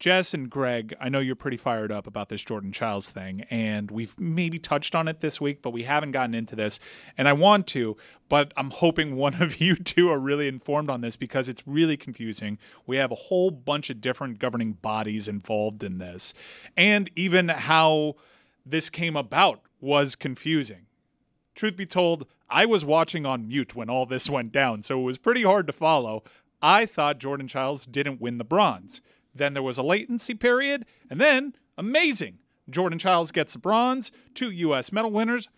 Jess and Greg, I know you're pretty fired up about this Jordan Chiles thing, and we've maybe touched on it this week, but we haven't gotten into this, and I want to, but I'm hoping one of you two are really informed on this because it's really confusing. We have a whole bunch of different governing bodies involved in this, and even how this came about was confusing. Truth be told, I was watching on mute when all this went down, so it was pretty hard to follow. I thought Jordan Chiles didn't win the bronze. Then there was a latency period, and then, amazing, Jordan Chiles gets the bronze, 2 U.S. medal winners,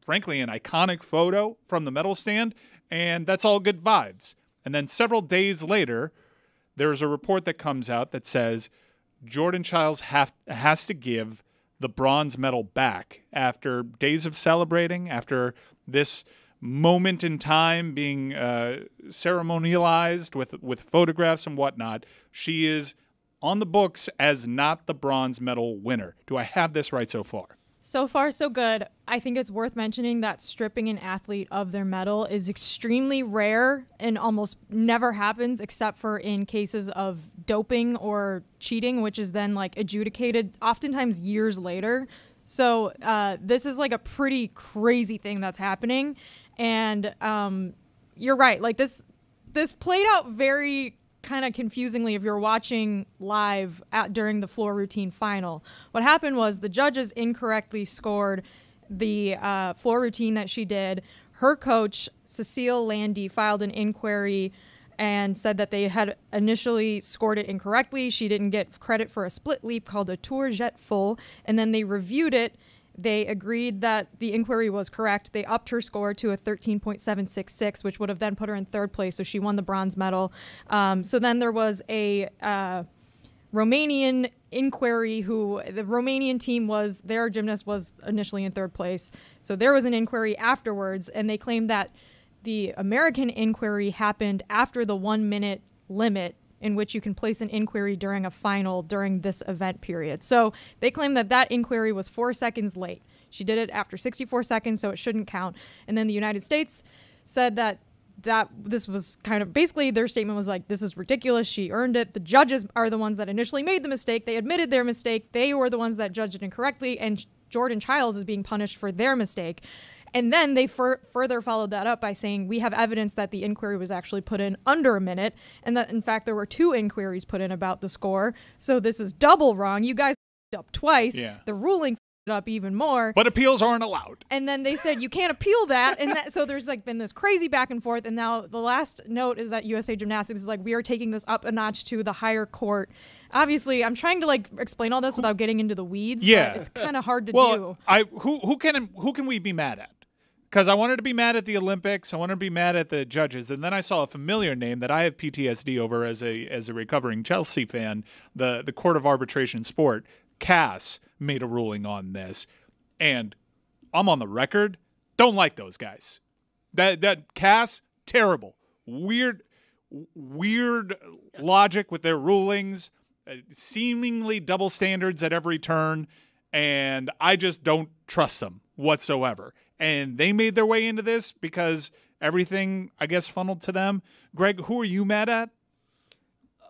frankly, an iconic photo from the medal stand, and that's all good vibes. And then several days later, there's a report that comes out that says Jordan Chiles has to give the bronze medal back after days of celebrating, after this moment in time being ceremonialized with photographs and whatnot. She is on the books as not the bronze medal winner. Do I have this right so far? So far, so good. I think it's worth mentioning that stripping an athlete of their medal is extremely rare and almost never happens except for in cases of doping or cheating, which is then like adjudicated oftentimes years later. So this is like a pretty crazy thing that's happening. And you're right. Like this played out very kind of confusingly if you're watching live during the floor routine final. What happened was the judges incorrectly scored the floor routine that she did. Her coach, Cecile Landy, filed an inquiry and said that they had initially scored it incorrectly. She didn't get credit for a split leap called a tour jet full, and then they reviewed it. They agreed that the inquiry was correct. They upped her score to a 13.766, which would have then put her in third place, so she won the bronze medal. So then there was a Romanian inquiry the Romanian team their gymnast was initially in third place. So there was an inquiry afterwards, and they claimed that the American inquiry happened after the 1 minute limit in which you can place an inquiry during a final during this event period. So they claim that inquiry was 4 seconds late. She did it after 64 seconds, so it shouldn't count. And then the United States said that this was kind of basically their statement was like, this is ridiculous. She earned it. The judges are the ones that initially made the mistake. They admitted their mistake. They were the ones that judged it incorrectly, and Jordan Chiles is being punished for their mistake. And then they further followed that up by saying, we have evidence that the inquiry was actually put in under a minute, and that, in fact, there were 2 inquiries put in about the score. So this is double wrong. You guys f***ed up twice. Yeah. The ruling f***ed up even more. But appeals aren't allowed. And then they said, you can't appeal that. And so there's like been this crazy back and forth. And now the last note is that USA Gymnastics is like, we are taking this up a notch to the higher court. Obviously, I'm trying to like explain all this without getting into the weeds. Yeah. But it's kind of hard to do. Who can we be mad at? Because I wanted to be mad at the Olympics, I wanted to be mad at the judges, and then I saw a familiar name that I have PTSD over as a recovering Chelsea fan. The Court of Arbitration Sport, CAS, made a ruling on this, and I'm on the record, don't like those guys. That CAS, terrible, weird logic with their rulings, seemingly double standards at every turn, and I just don't trust them whatsoever. And they made their way into this because everything, I guess, funneled to them. Greg, who are you mad at?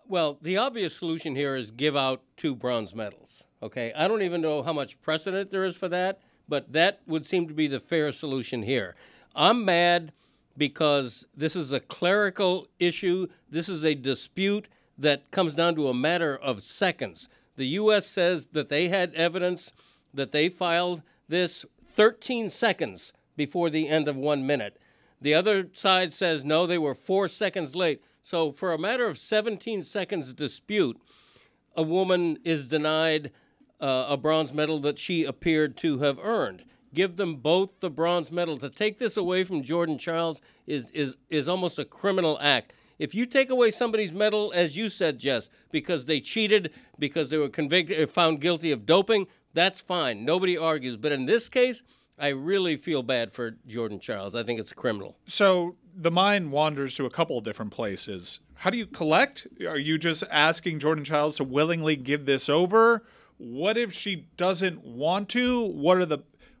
Well, the obvious solution here is give out 2 bronze medals. Okay, I don't even know how much precedent there is for that, but that would seem to be the fair solution here. I'm mad because this is a clerical issue. This is a dispute that comes down to a matter of seconds. The U.S. says that they had evidence that they filed this 13 seconds before the end of 1 minute. The other side says, no, they were 4 seconds late. So for a matter of 17 seconds dispute, a woman is denied a bronze medal that she appeared to have earned. Give them both the bronze medal. To take this away from Jordan Chiles is almost a criminal act. If you take away somebody's medal, as you said, Jess, because they cheated, because they were convicted or found guilty of doping, that's fine. Nobody argues. But in this case, I really feel bad for Jordan Chiles. I think it's criminal. So the mind wanders to a couple of different places. How do you collect? Are you just asking Jordan Chiles to willingly give this over? What if she doesn't want to?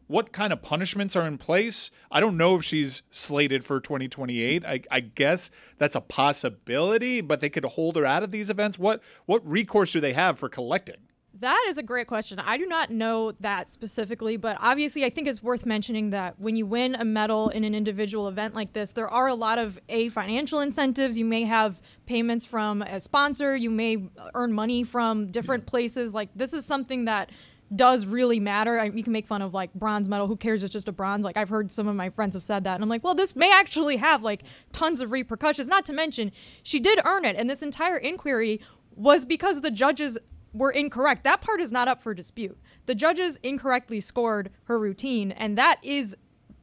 what kind of punishments are in place. I don't know if she's slated for 2028. I guess that's a possibility, but they could hold her out of these events. What recourse do they have for collecting? That is a great question. I do not know that specifically, but obviously I think it's worth mentioning that when you win a medal in an individual event like this, there are a lot of financial incentives. You may have payments from a sponsor. You may earn money from different places. Like, this is something that does really matter. You can make fun of like bronze medal. Who cares? It's just a bronze. Like, I've heard some of my friends have said that. And I'm like, well, this may actually have like tons of repercussions. Not to mention, she did earn it. And this entire inquiry was because the judges were incorrect. That part is not up for dispute. The judges incorrectly scored her routine, and that is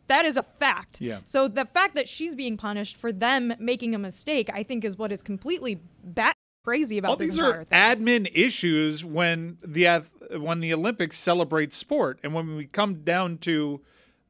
a fact. Yeah. So the fact that she's being punished for them making a mistake, I think, is what is completely crazy about this entire thing. All these are admin issues when the Olympics celebrate sport, and when we come down to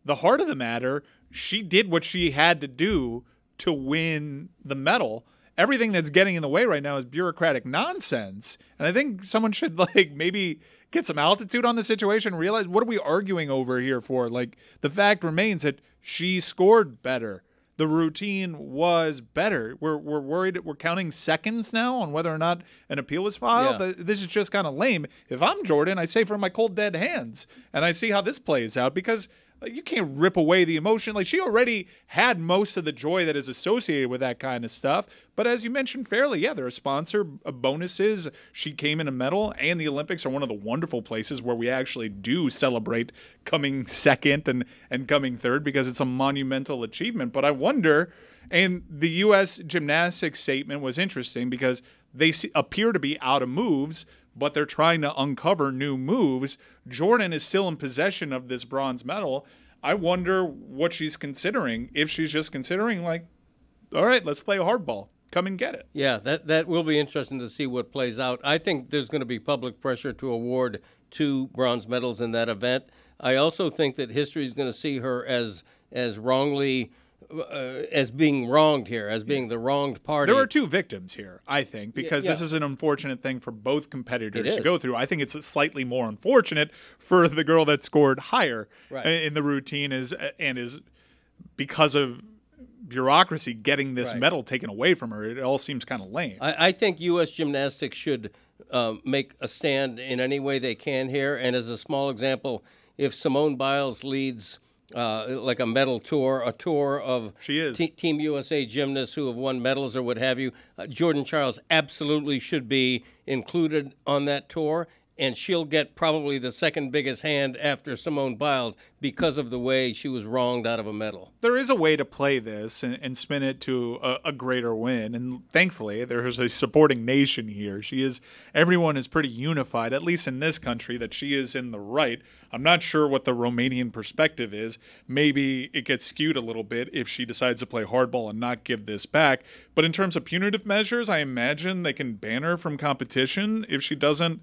the heart of the matter, she did what she had to do to win the medal. Everything that's getting in the way right now is bureaucratic nonsense. And I think someone should like maybe get some altitude on the situation, realize what are we arguing over here for? Like, the fact remains that she scored better. The routine was better. We're worried. We're counting seconds now on whether or not an appeal was filed. Yeah. This is just kind of lame. If I'm Jordan, I say from my cold dead hands, and I see how this plays out, because you can't rip away the emotion. Like, she already had most of the joy that is associated with that kind of stuff. But as you mentioned fairly, yeah, there are sponsor bonuses. She came in a medal, and the Olympics are one of the wonderful places where we actually do celebrate coming second and coming third, because it's a monumental achievement. But I wonder, and the U.S. gymnastics statement was interesting because they appear to be out of moves, but they're trying to uncover new moves. Jordan is still in possession of this bronze medal. I wonder what she's considering. If she's just considering, like, all right, let's play hardball. Come and get it. Yeah, that will be interesting to see what plays out. I think there's going to be public pressure to award 2 bronze medals in that event. I also think that history is going to see her as wrongly as being wronged here, as being the wronged party. There are 2 victims here, I think, because this is an unfortunate thing for both competitors to go through. I think it's slightly more unfortunate for the girl that scored higher in the routine is because of bureaucracy getting this medal taken away from her. It all seems kind of lame. I think U.S. gymnastics should make a stand in any way they can here. And as a small example, if Simone Biles leads like a medal tour, a tour of Team USA gymnasts who have won medals or what have you, Jordan Chiles absolutely should be included on that tour, and she'll get probably the second biggest hand after Simone Biles because of the way she was wronged out of a medal. There is a way to play this and spin it to a greater win, and thankfully there's a supporting nation here. Everyone is pretty unified, at least in this country, that she is in the right. I'm not sure what the Romanian perspective is. Maybe it gets skewed a little bit if she decides to play hardball and not give this back. But in terms of punitive measures, I imagine they can ban her from competition if she doesn't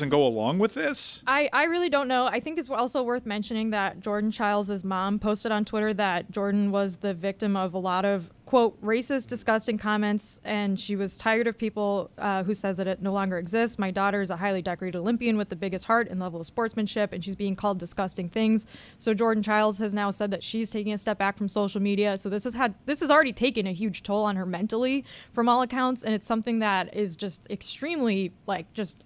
go along with this. I really don't know. I think it's also worth mentioning that Jordan Chiles' mom posted on Twitter that Jordan was the victim of a lot of, quote, racist, disgusting comments, and she was tired of people who says that it no longer exists. My daughter is a highly decorated Olympian with the biggest heart and level of sportsmanship, and she's being called disgusting things. So Jordan Chiles has now said that she's taking a step back from social media. So this has already taken a huge toll on her mentally, from all accounts, and it's something that is just extremely, like, just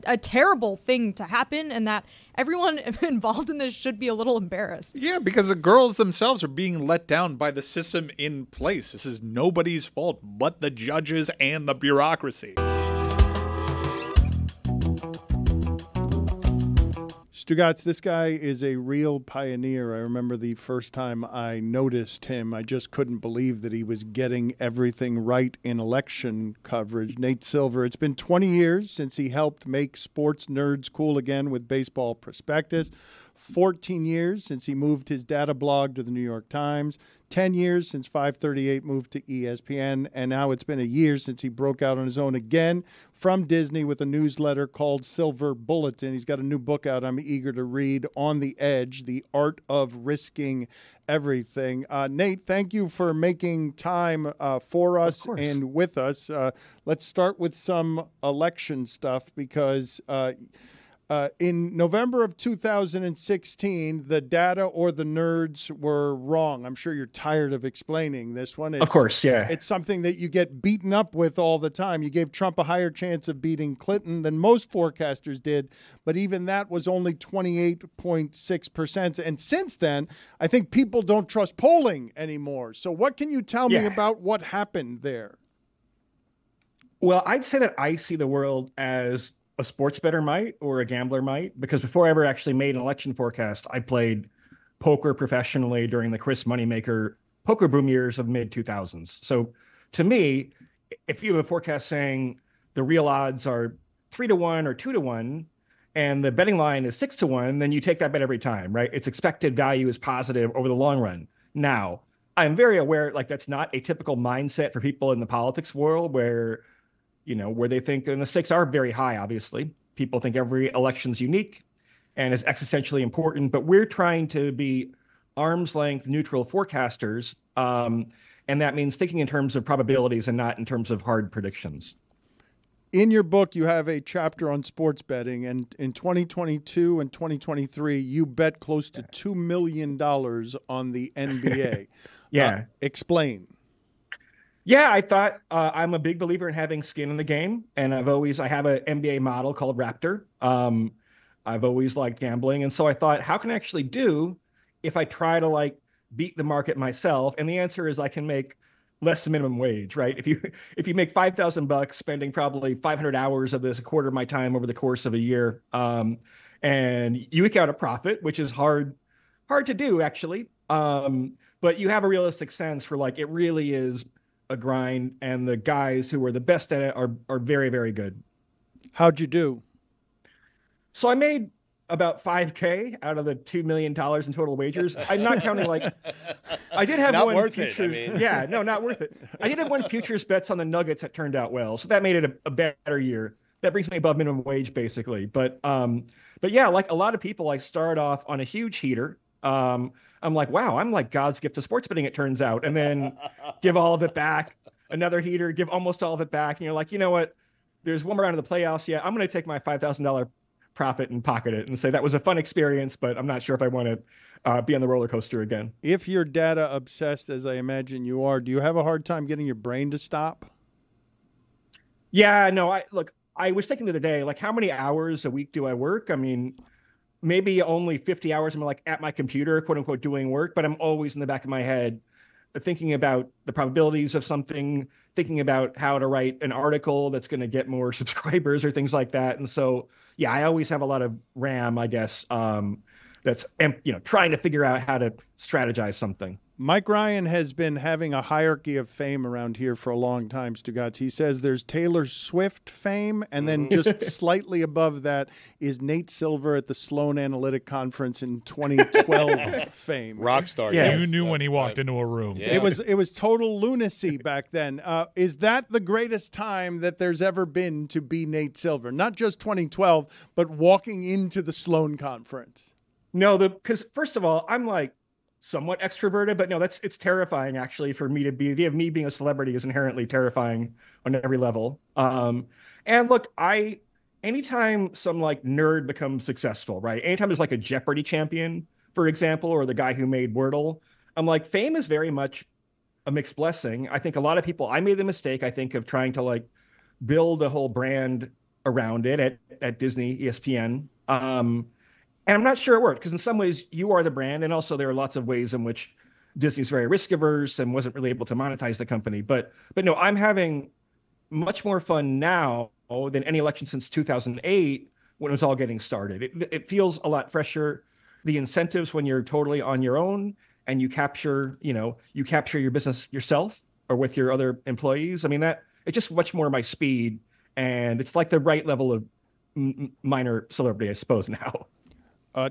a terrible thing to happen, and that everyone involved in this should be a little embarrassed. Yeah, because the girls themselves are being let down by the system in place. This is nobody's fault but the judges and the bureaucracy. Stugotz, this guy is a real pioneer. I remember the first time I noticed him, I just couldn't believe that he was getting everything right in election coverage. Nate Silver, it's been 20 years since he helped make sports nerds cool again with Baseball Prospectus. 14 years since he moved his data blog to the New York Times. 10 years since 538 moved to ESPN, and now it's been a year since he broke out on his own again from Disney with a newsletter called Silver Bulletin. He's got a new book out I'm eager to read, On the Edge, The Art of Risking Everything. Nate, thank you for making time for us and with us. Let's start with some election stuff because In November of 2016, the data or the nerds were wrong. I'm sure you're tired of explaining this one. Of course, yeah. It's something that you get beaten up with all the time. You gave Trump a higher chance of beating Clinton than most forecasters did, but even that was only 28.6%. And since then, I think people don't trust polling anymore. So what can you tell me about what happened there? Well, I'd say that I see the world as a sports bettor might or a gambler might, because before I ever actually made an election forecast, I played poker professionally during the Chris Moneymaker poker boom years of mid 2000s. So to me, if you have a forecast saying the real odds are 3-1 or 2-1, and the betting line is 6-1, then you take that bet every time, right? Its expected value is positive over the long run. Now, I'm very aware, like, that's not a typical mindset for people in the politics world where they think, and the stakes are very high, obviously. People think every election's unique and is existentially important, but we're trying to be arm's length neutral forecasters. And that means thinking in terms of probabilities and not in terms of hard predictions. In your book, you have a chapter on sports betting, and in 2022 and 2023, you bet close to $2 million on the NBA. Yeah. Explain. Yeah, I thought I'm a big believer in having skin in the game, and I have an NBA model called Raptor. I've always liked gambling, and so I thought, how can I actually do if I try to beat the market myself? And the answer is I can make less than minimum wage, right? If you make $5,000, spending probably 500 hours of this, a quarter of my time over the course of a year, and you eke out a profit, which is hard to do actually, but you have a realistic sense for it really is a grind, and the guys who are the best at it are very, very good. How'd you do? So I made about $5K out of the $2 million in total wagers. I'm not counting I did have not one worth future. it, I mean. Yeah, no, not worth it. I did have one futures bets on the Nuggets that turned out well, so that made it a better year. That brings me above minimum wage basically. But yeah, like a lot of people, I start off on a huge heater. I'm like, wow, I'm like God's gift to sports betting, it turns out. And then give all of it back, another heater, give almost all of it back. And you're like, you know what? There's one more round of the playoffs. Yeah, I'm going to take my $5,000 profit and pocket it and say that was a fun experience, but I'm not sure if I want to be on the roller coaster again. If you're data obsessed, as I imagine you are, do you have a hard time getting your brain to stop? Yeah, no, I was thinking the other day, how many hours a week do I work? I mean, maybe only 50 hours I'm at my computer, quote unquote, doing work, but I'm always in the back of my head thinking about the probabilities of something, thinking about how to write an article that's going to get more subscribers or things like that. And so, yeah, I always have a lot of RAM, I guess, that's, trying to figure out how to strategize something. Mike Ryan has been having a hierarchy of fame around here for a long time, Stugotz. He says there's Taylor Swift fame, and then just slightly above that is Nate Silver at the Sloan Analytic Conference in 2012 fame. Rock star. Yeah, yes. you knew when he walked into a room. Yeah. It was total lunacy back then. Is that the greatest time that there's ever been to be Nate Silver? Not just 2012, but walking into the Sloan Conference. No, because first of all, I'm somewhat extroverted, but no, it's terrifying actually for me to be. The idea of me being a celebrity is inherently terrifying on every level. And look, anytime some nerd becomes successful, right? Anytime there's a Jeopardy champion, for example, or the guy who made Wordle, I'm fame is very much a mixed blessing. I think a lot of people, I made the mistake, I think, of trying to build a whole brand around it at Disney, ESPN. And I'm not sure it worked because in some ways you are the brand. And also there are lots of ways in which Disney's very risk averse and wasn't really able to monetize the company. But no, I'm having much more fun now than any election since 2008 when it was all getting started. It feels a lot fresher. The incentives when you're totally on your own and you capture your business yourself or with your other employees. I mean, it's just much more my speed. And it's the right level of minor celebrity, I suppose, now.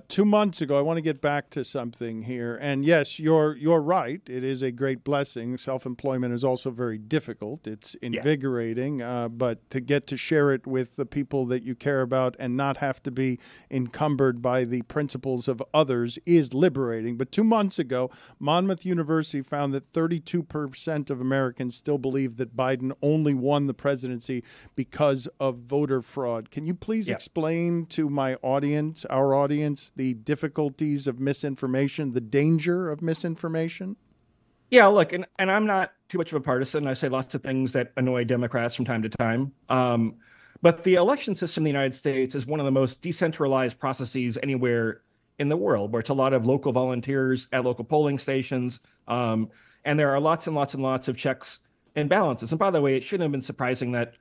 2 months ago, I want to get back to something here. And yes, you're right. It is a great blessing. Self-employment is also very difficult. It's invigorating, but to get to share it with the people that you care about and not have to be encumbered by the principles of others is liberating. But 2 months ago, Monmouth University found that 32% of Americans still believe that Biden only won the presidency because of voter fraud. Can you please explain to our audience, the difficulties of misinformation, the danger of misinformation? Yeah, look, and I'm not too much of a partisan. I say lots of things that annoy Democrats from time to time. But the election system in the United States is one of the most decentralized processes anywhere in the world, where it's a lot of local volunteers at local polling stations. And there are lots and lots and lots of checks and balances. And by the way, it shouldn't have been surprising that,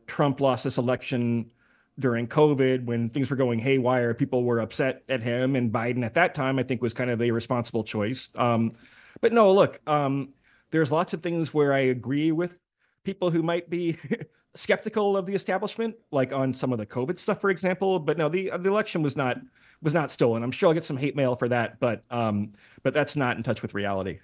Trump lost this election during COVID when things were going haywire. People were upset at him, and Biden at that time, I think, was kind of the irresponsible choice. But no, look, there's lots of things where I agree with people who might be skeptical of the establishment, like on some of the COVID stuff, for example. But no, the election was not stolen. I'm sure I'll get some hate mail for that, but that's not in touch with reality.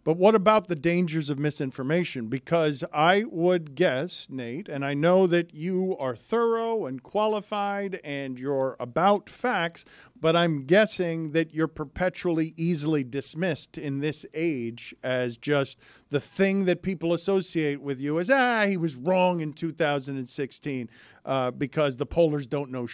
But what about the dangers of misinformation? Because I would guess, Nate, and I know that you are thorough and qualified and you're about facts, but I'm guessing that you're perpetually easily dismissed in this age as just the thing that people associate with you as, he was wrong in 2016 because the pollers don't know.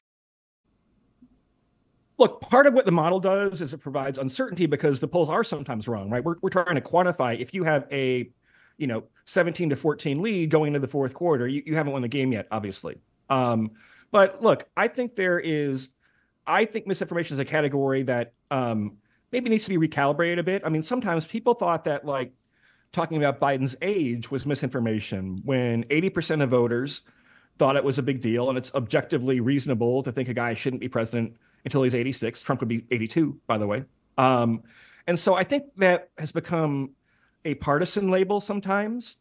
Look, part of what the model does is it provides uncertainty because the polls are sometimes wrong, right? We're trying to quantify if you have a, 17-14 lead going into the fourth quarter, you haven't won the game yet, obviously. But look, I think misinformation is a category that maybe needs to be recalibrated a bit. I mean, sometimes people thought that talking about Biden's age was misinformation when 80% of voters thought it was a big deal, and it's objectively reasonable to think a guy shouldn't be president until he's 86. Trump would be 82, by the way. And so I think that has become a partisan label sometimes,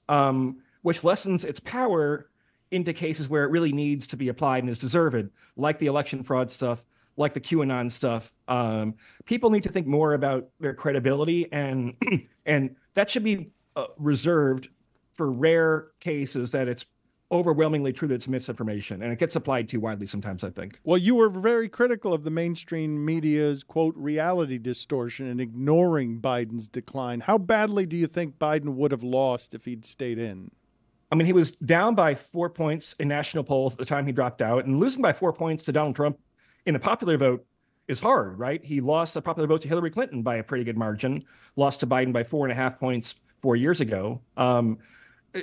which lessens its power into cases where it really needs to be applied and is deserved, like the election fraud stuff, like the QAnon stuff. People need to think more about their credibility, and that should be reserved for rare cases that it's overwhelmingly true that it's misinformation, and it gets applied too widely sometimes, I think. Well, you were very critical of the mainstream media's, quote, reality distortion and ignoring Biden's decline. How badly do you think Biden would have lost if he'd stayed in? I mean, he was down by 4 points in national polls at the time he dropped out, and losing by 4 points to Donald Trump in a popular vote is hard, right? He lost the popular vote to Hillary Clinton by a pretty good margin, lost to Biden by 4.5 points 4 years ago.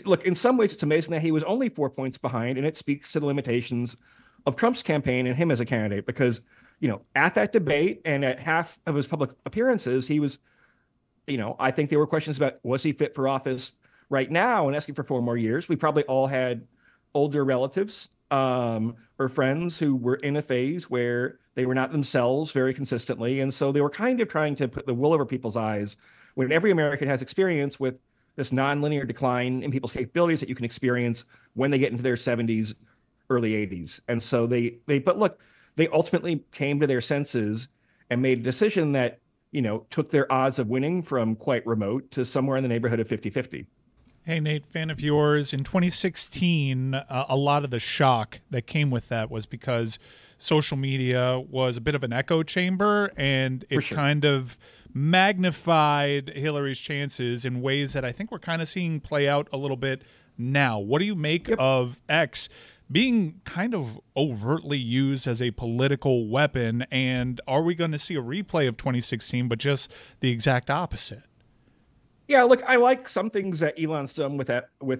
Look, in some ways, it's amazing that he was only 4 points behind, and it speaks to the limitations of Trump's campaign and him as a candidate. Because, at that debate and at half of his public appearances, he was, I think there were questions about, was he fit for office right now, and asking for 4 more years. We probably all had older relatives or friends who were in a phase where they were not themselves very consistently. And so they were kind of trying to put the wool over people's eyes when every American has experience with this nonlinear decline in people's capabilities that you can experience when they get into their 70s, early 80s. And so but look, they ultimately came to their senses and made a decision that, took their odds of winning from quite remote to somewhere in the neighborhood of 50-50. Hey, Nate, fan of yours. In 2016, a lot of the shock that came with that was because social media was a bit of an echo chamber, and it kind of magnified Hillary's chances in ways that I think we're kind of seeing play out a little bit now. What do you make of X being kind of overtly used as a political weapon, and are we going to see a replay of 2016, but just the exact opposite? Yeah, look, I like some things that Elon's done with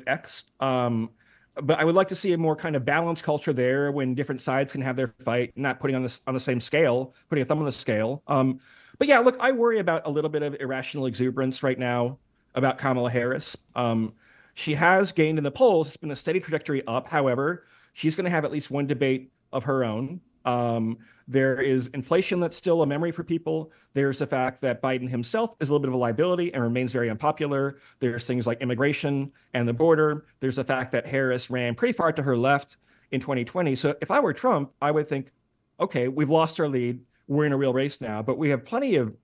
X, but I would like to see a more kind of balanced culture there when different sides can have their fight, not putting on the same scale, putting a thumb on the scale. But yeah, look, I worry about a little bit of irrational exuberance right now about Kamala Harris. She has gained in the polls. It's been a steady trajectory up. However, she's going to have at least one debate of her own. There is inflation that's still a memory for people. There's the fact that Biden himself is a little bit of a liability and remains very unpopular. There's things like immigration and the border. There's the fact that Harris ran pretty far to her left in 2020. So if I were Trump, I would think, okay, we've lost our lead. we're in a real race now. But we have plenty of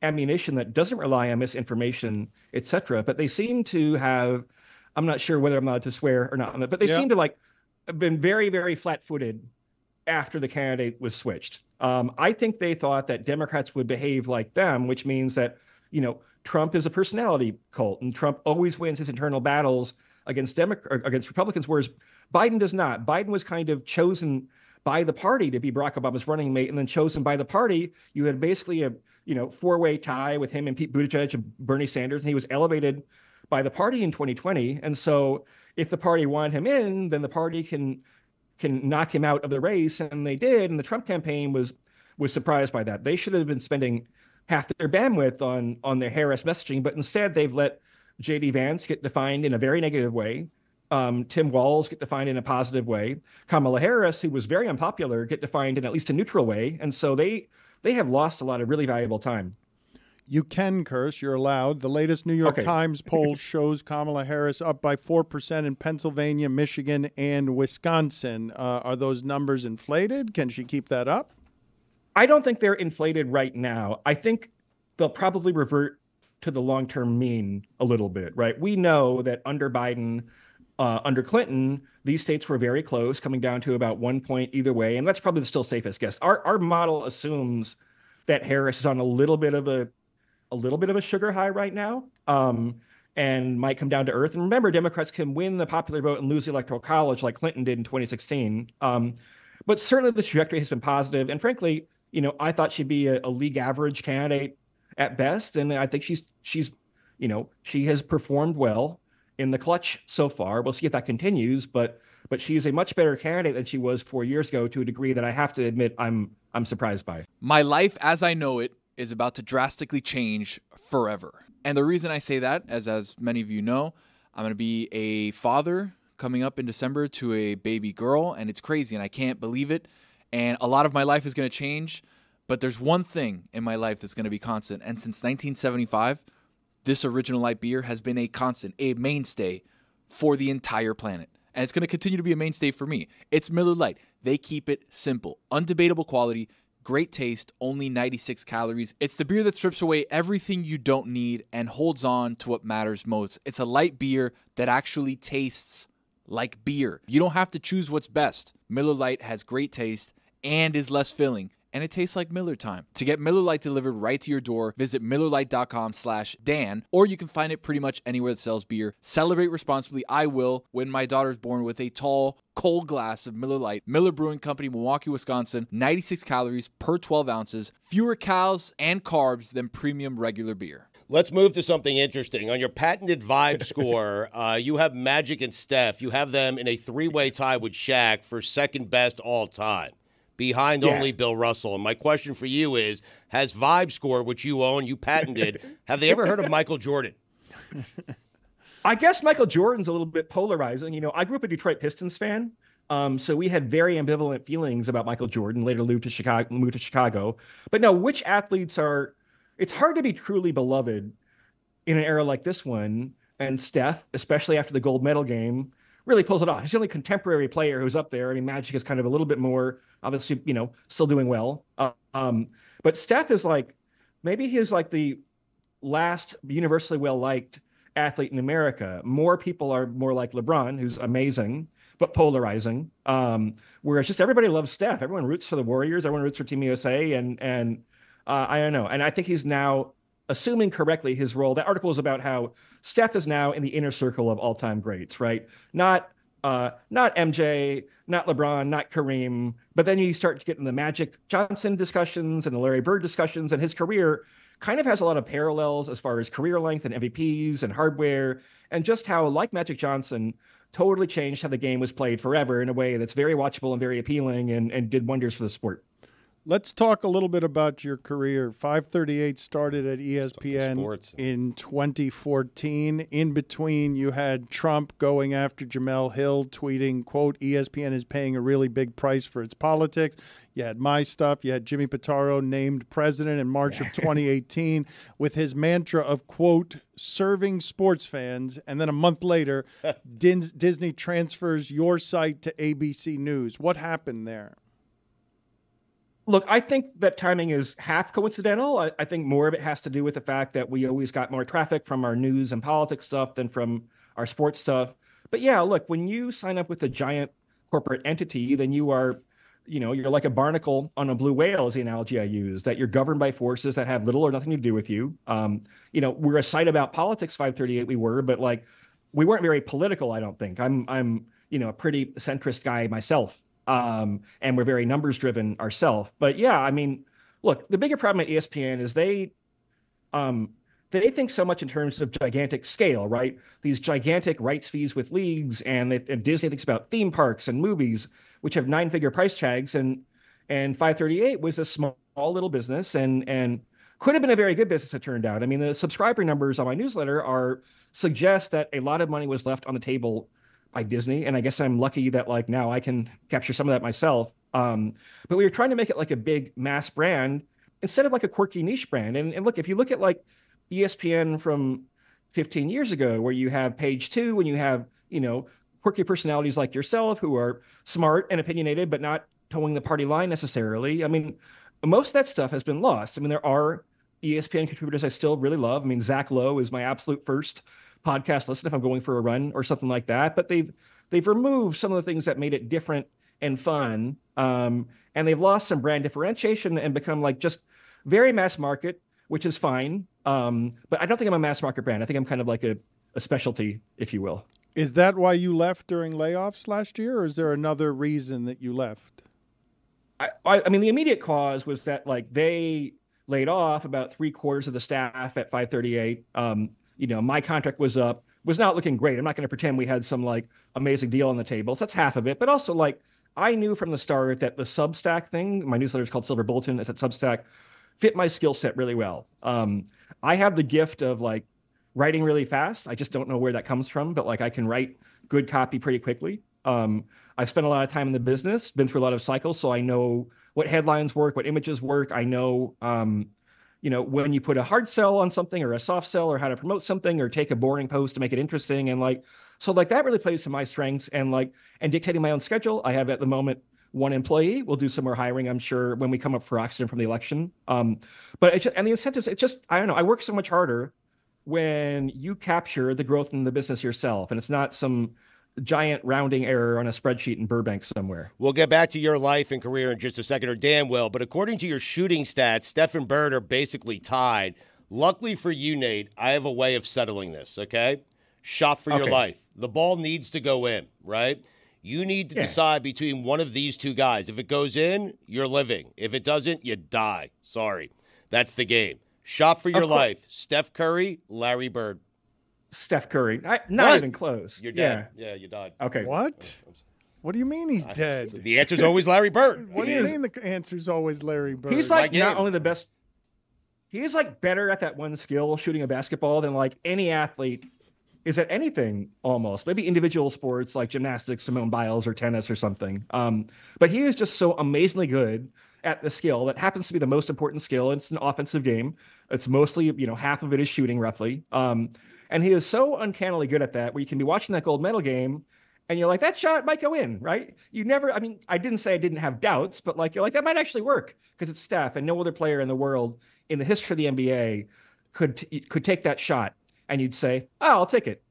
ammunition that doesn't rely on misinformation, etc. But they seem to have, I'm not sure whether I'm allowed to swear or not, but they seem to like have been very, very flat-footed after the candidate was switched. I think they thought that Democrats would behave like them, which means that, Trump is a personality cult, and Trump always wins his internal battles against Republicans, whereas Biden does not. Biden was kind of chosen by the party to be Barack Obama's running mate, and then chosen by the party. You had basically a four-way tie with him and Pete Buttigieg and Bernie Sanders, and he was elevated by the party in 2020. And so, if the party wanted him in, then the party can knock him out of the race, and they did. And the Trump campaign was surprised by that. They should have been spending half their bandwidth on their Harris messaging, but instead they've let J.D. Vance get defined in a very negative way. Tim Walz get defined in a positive way. Kamala Harris, who was very unpopular, get defined in at least a neutral way. And so they have lost a lot of really valuable time. You can curse. You're allowed. The latest New York Times poll shows Kamala Harris up by 4% in Pennsylvania, Michigan, and Wisconsin. Are those numbers inflated? Can she keep that up? I don't think they're inflated right now. I think they'll probably revert to the long-term mean a little bit, right? We know that under Biden, under Clinton, these states were very close, coming down to about 1 point either way, and that's probably the still safest guess. Our model assumes that Harris is on a little bit of a sugar high right now, and might come down to earth. And remember, Democrats can win the popular vote and lose the Electoral College like Clinton did in 2016. But certainly the trajectory has been positive, and frankly, I thought she'd be a league average candidate at best, and I think she has performed well in the clutch so far. We'll see if that continues, but she is a much better candidate than she was 4 years ago, to a degree that I have to admit I'm surprised by. My life as I know it is about to drastically change forever. And the reason I say that, as many of you know, I'm going to be a father coming up in December to a baby girl, and it's crazy, and I can't believe it. And a lot of my life is going to change, but there's one thing in my life that's going to be constant. And since 1975, this original light beer has been a constant, a mainstay for the entire planet. And it's going to continue to be a mainstay for me. It's Miller Lite. They keep it simple, undebatable quality, great taste, only 96 calories. It's the beer that strips away everything you don't need and holds on to what matters most. It's a light beer that actually tastes like beer. You don't have to choose what's best. Miller Lite has great taste and is less filling, and it tastes like Miller time. To get Miller Lite delivered right to your door, visit MillerLite.com/Dan, or you can find it pretty much anywhere that sells beer. Celebrate responsibly. I will when my daughter's born with a tall, cold glass of Miller Lite. Miller Brewing Company, Milwaukee, Wisconsin. 96 calories per 12 ounces. Fewer calories and carbs than premium regular beer. Let's move to something interesting. On your patented vibe score, you have Magic and Steph. You have them in a three-way tie with Shaq for second best all time, behind only Bill Russell. And my question for you is, has Vibe Score, which you own, you patented, have they ever heard of Michael Jordan? I guess Michael Jordan's a little bit polarizing. I grew up a Detroit Pistons fan, so we had very ambivalent feelings about Michael Jordan, later moved to Chicago. But no, which athletes are... It's hard to be truly beloved in an era like this one, and Steph, especially after the gold medal game, really pulls it off. He's the only contemporary player who's up there. I mean, Magic is kind of a little bit more, obviously, still doing well. But Steph is maybe he's like the last universally well-liked athlete in America. More people are more like LeBron, who's amazing, but polarizing. Whereas just everybody loves Steph. Everyone roots for the Warriors. Everyone roots for Team USA. And I don't know. And I think he's now assuming correctly his role. That article is about how Steph is now in the inner circle of all-time greats, right? Not MJ, not LeBron, not Kareem. But then you start to get in the Magic Johnson discussions and the Larry Bird discussions, and his career kind of has a lot of parallels as far as career length and MVPs and hardware, and just how, like Magic Johnson, totally changed how the game was played forever in a way that's very watchable and very appealing, and did wonders for the sport. Let's talk a little bit about your career. 538 started at ESPN in 2014. In between, you had Trump going after Jemele Hill, tweeting, quote, ESPN is paying a really big price for its politics. You had my stuff. You had Jimmy Pitaro named president in March of 2018 with his mantra of, quote, serving sports fans. And then a month later, Disney transfers your site to ABC News. What happened there? Look, I think that timing is half coincidental. I think more of it has to do with the fact that we always got more traffic from our news and politics stuff than from our sports stuff. But yeah, look, when you sign up with a giant corporate entity, then you are, you're like a barnacle on a blue whale is the analogy I use, that you're governed by forces that have little or nothing to do with you. We're a site about politics, 538 we were, but like we weren't very political, I don't think. I'm a pretty centrist guy myself. And we're very numbers driven ourselves. But yeah, I mean, look, the bigger problem at ESPN is they think so much in terms of gigantic scale, right? These gigantic rights fees with leagues, and Disney thinks about theme parks and movies, which have 9-figure price tags, and 538 was a small little business and could have been a very good business, it turned out. I mean, the subscriber numbers on my newsletter suggest that a lot of money was left on the table by Disney, and I guess I'm lucky that like now I can capture some of that myself. But we were trying to make it like a big mass brand instead of like a quirky niche brand. And look, if you look at like ESPN from 15 years ago, where you have Page Two and you have quirky personalities like yourself who are smart and opinionated, but not towing the party line necessarily. I mean, most of that stuff has been lost. I mean, there are ESPN contributors I still really love. I mean, Zach Lowe is my absolute first podcast listen if I'm going for a run or something like that. But they've removed some of the things that made it different and fun, and they've lost some brand differentiation and become like just very mass market, which is fine. But I don't think I'm a mass market brand. I think I'm kind of like a specialty, if you will. Is that why you left during layoffs last year, or is there another reason that you left? I mean, the immediate cause was that like they laid off about 3/4 of the staff at 538. My contract was not looking great. I'm not going to pretend we had some like amazing deal on the table. So that's half of it. But also like I knew from the start that the Substack thing, my newsletter is called Silver Bulletin, it's at Substack, fit my skill set really well. I have the gift of like writing really fast. I just don't know where that comes from, but like I can write good copy pretty quickly. I've spent a lot of time in the business, been through a lot of cycles, so I know what headlines work, what images work. I know, when you put a hard sell on something or a soft sell, or how to promote something or take a boring post to make it interesting. And like, so like that really plays to my strengths, and dictating my own schedule. I have at the moment one employee. We'll do some more hiring, I'm sure, when we come up for oxygen from the election. But the incentives, I don't know. I work so much harder when you capture the growth in the business yourself, and it's not some giant rounding error on a spreadsheet in Burbank somewhere. We'll get back to your life and career in just a second, or Dan will, but according to your shooting stats, Steph and Bird are basically tied. Luckily for you, Nate, I have a way of settling this, okay? Shot for your life. The ball needs to go in, right? You need to decide between one of these two guys. If it goes in, you're living. If it doesn't, you die. Sorry. That's the game. Shot for your life. Steph Curry, Larry Bird. Steph Curry. Not even close. You're dead. Yeah, you died. Okay. What? What do you mean he's dead? The answer's always Larry Bird. What do you mean the answer's always Larry Bird? He's like not only the best, he is like better at that one skill, shooting a basketball, than like any athlete is at anything almost. Maybe individual sports like gymnastics, Simone Biles, or tennis or something. But he is just so amazingly good at the skill that happens to be the most important skill. It's an offensive game. It's mostly, half of it is shooting roughly. And he is so uncannily good at that, where you can be watching that gold medal game and you're like, that shot might go in, right? I didn't say I didn't have doubts, but like, you're like, that might actually work because it's Steph, and no other player in the world in the history of the NBA could take that shot. And you'd say, oh, I'll take it.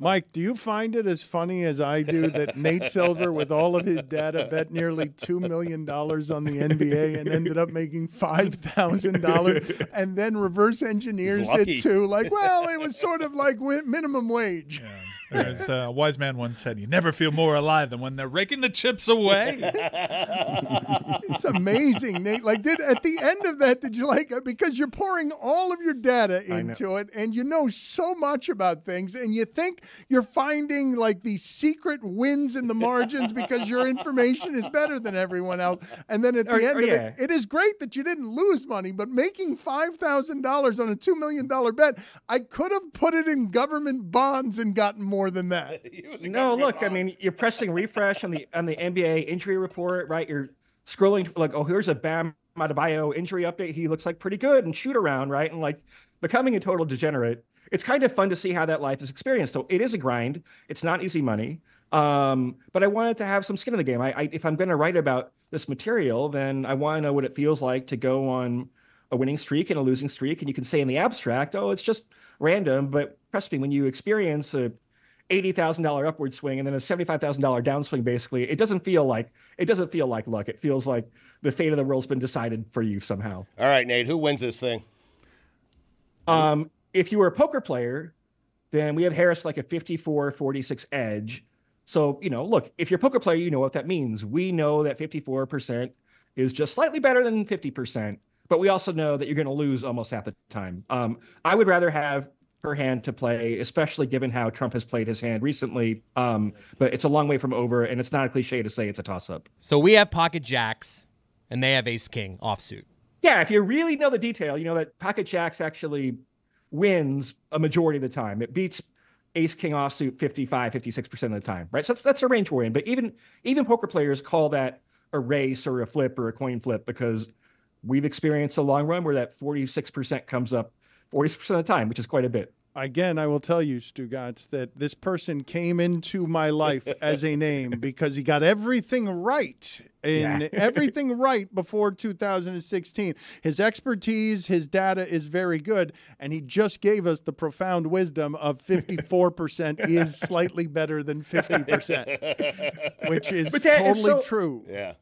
Mike, do you find it as funny as I do that Nate Silver, with all of his data, bet nearly $2 million on the NBA and ended up making $5,000 and then reverse engineers it to like, well, it was sort of like minimum wage. Yeah. As a wise man once said, you never feel more alive than when they're raking the chips away. It's amazing, Nate. Like, at the end of that, did you because you're pouring all of your data into it, and you know so much about things, and you think you're finding like these secret wins in the margins because your information is better than everyone else. And then at the end of it, it is great that you didn't lose money, but making $5,000 on a $2 million bet, I could have put it in government bonds and gotten more than that. No, look, I mean, you're pressing refresh on the NBA injury report, right? You're scrolling like, oh, here's a Bam Adebayo injury update. He looks like pretty good, and shoot around, right? And like becoming a total degenerate. It's kind of fun to see how that life is experienced. So it is a grind. It's not easy money. But I wanted to have some skin in the game. If I'm going to write about this material, then I want to know what it feels like to go on a winning streak and a losing streak. And you can say in the abstract, oh, it's just random. But trust me, when you experience a $80,000 upward swing and then a $75,000 downswing, basically, it doesn't feel like luck. It feels like the fate of the world's been decided for you somehow. All right, Nate, who wins this thing? If you were a poker player, then we have Harris like a 54-46 edge. So, look, if you're a poker player, you know what that means. We know that 54% is just slightly better than 50%, but we also know that you're going to lose almost half the time. I would rather have her hand to play, especially given how Trump has played his hand recently. But it's a long way from over, and it's not a cliche to say it's a toss-up. So we have pocket jacks, and they have ace-king offsuit. Yeah, if you really know the detail, you know that pocket jacks actually wins a majority of the time. It beats ace-king offsuit 55-56% of the time, right? So that's a range we're in. But even poker players call that a race or a flip or a coin flip because we've experienced a long run where that 46% comes up 40% of the time, which is quite a bit. Again, I will tell you, Stugotz, that this person came into my life as a name because he got everything right everything right before 2016. His expertise, his data is very good, and he just gave us the profound wisdom of 54% is slightly better than 50%, which is totally true. Yeah.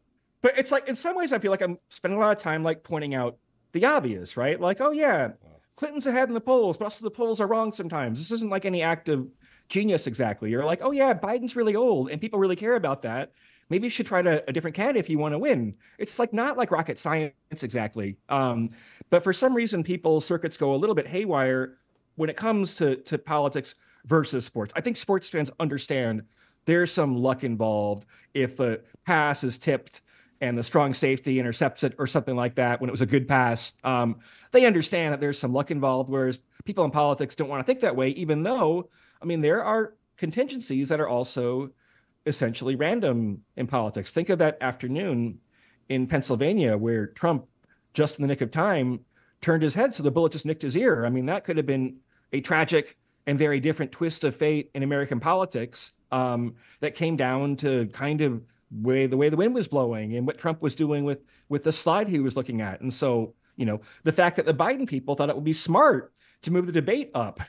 But it's like, in some ways, I feel like I'm spending a lot of time like pointing out the obvious, right? Like, oh yeah, Clinton's ahead in the polls, but also the polls are wrong sometimes. This isn't like any act of genius exactly. You're like, oh yeah, Biden's really old and people really care about that. Maybe you should try a different candidate if you want to win. It's like not like rocket science exactly. But for some reason, people's circuits go a little bit haywire when it comes to politics versus sports. I think sports fans understand there's some luck involved if a pass is tipped and the strong safety intercepts it or something like that when it was a good pass. They understand that there's some luck involved, whereas people in politics don't want to think that way, even though, I mean, there are contingencies that are also essentially random in politics. Think of that afternoon in Pennsylvania where Trump, just in the nick of time, turned his head so the bullet just nicked his ear. I mean, that could have been a tragic and very different twist of fate in American politics that came down to kind of the way the wind was blowing and what Trump was doing with the slide he was looking at. And so, the fact that the Biden people thought it would be smart to move the debate up.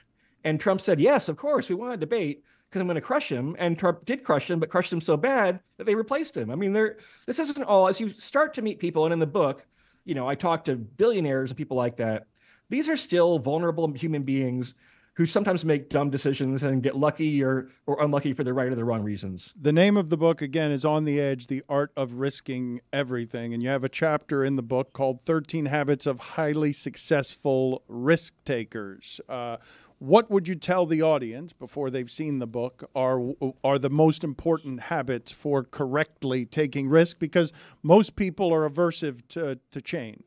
And Trump said, yes, of course, we want a debate because I'm going to crush him. And Trump did crush him, but crushed him so bad that they replaced him. I mean, this isn't all, as you start to meet people, and in the book, I talk to billionaires and people like that. These are still vulnerable human beings who sometimes make dumb decisions and get lucky or unlucky for the right or the wrong reasons. The name of the book, again, is On the Edge, The Art of Risking Everything. And you have a chapter in the book called 13 Habits of Highly Successful Risk Takers. What would you tell the audience before they've seen the book are the most important habits for correctly taking risk? Because most people are aversive to change.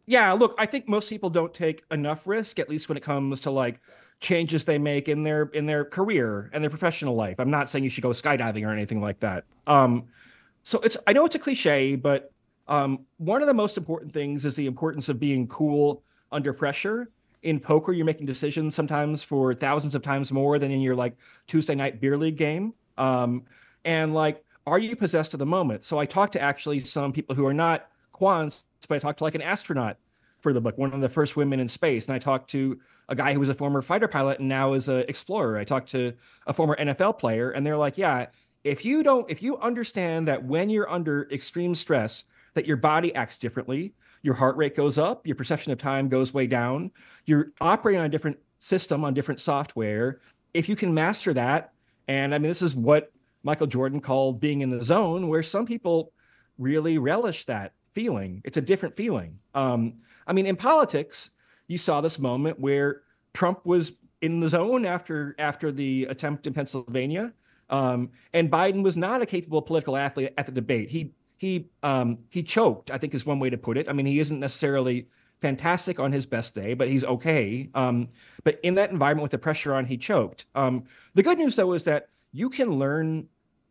Yeah, look, I think most people don't take enough risk, at least when it comes to like changes they make in their career and their professional life. I'm not saying you should go skydiving or anything like that. So I know it's a cliche, but one of the most important things is the importance of being cool under pressure. In poker, you're making decisions sometimes for thousands of times more than in your like Tuesday night beer league game. And like, are you possessed of the moment? So I talked to actually some people who are not quants, but I talked to like an astronaut for the book, one of the first women in space. And I talked to a guy who was a former fighter pilot and now is an explorer. I talked to a former NFL player, and they're like, yeah, if you understand that when you're under extreme stress, that your body acts differently, your heart rate goes up, your perception of time goes way down, you're operating on a different system, on different software. If you can master that, and I mean, this is what Michael Jordan called being in the zone, where some people really relish that feeling. It's a different feeling. I mean, in politics, you saw this moment where Trump was in the zone after the attempt in Pennsylvania, and Biden was not a capable political athlete at the debate. He choked, I think is one way to put it. I mean, he isn't necessarily fantastic on his best day, but he's okay. But in that environment with the pressure on, he choked. The good news, though, is that you can learn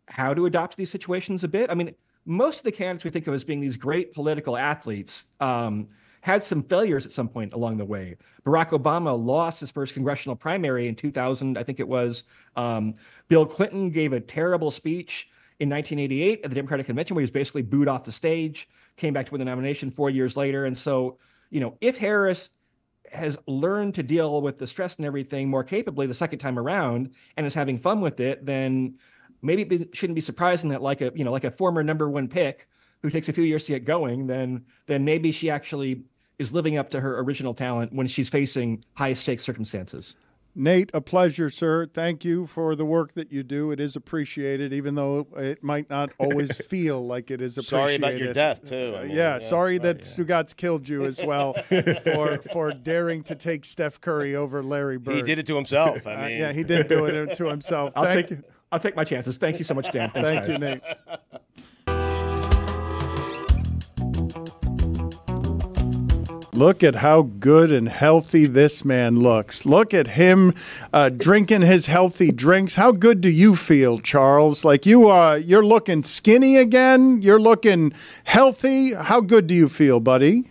how to adapt these situations a bit. I mean, most of the candidates we think of as being these great political athletes have had some failures at some point along the way. Barack Obama lost his first congressional primary in 2000, I think it was. Bill Clinton gave a terrible speech in 1988 at the Democratic Convention where he was basically booed off the stage, came back to win the nomination 4 years later. And so, if Harris has learned to deal with the stress and everything more capably the second time around and is having fun with it, then maybe it shouldn't be surprising that like a former number one pick who takes a few years to get going, then maybe she actually is living up to her original talent when she's facing high stakes circumstances. Nate, a pleasure, sir. Thank you for the work that you do. It is appreciated, even though it might not always feel like it is appreciated. Sorry about your death, too. Sorry that Stugotz killed you as well for daring to take Steph Curry over Larry Bird. He did it to himself. Yeah, he did do it to himself. I'll take my chances. Thank you so much, Dan. Thanks, Thank guys. you, Nate. Look at how good and healthy this man looks. Look at him drinking his healthy drinks. How good do you feel, Charles? Like you're looking skinny again? You're looking healthy? How good do you feel, buddy?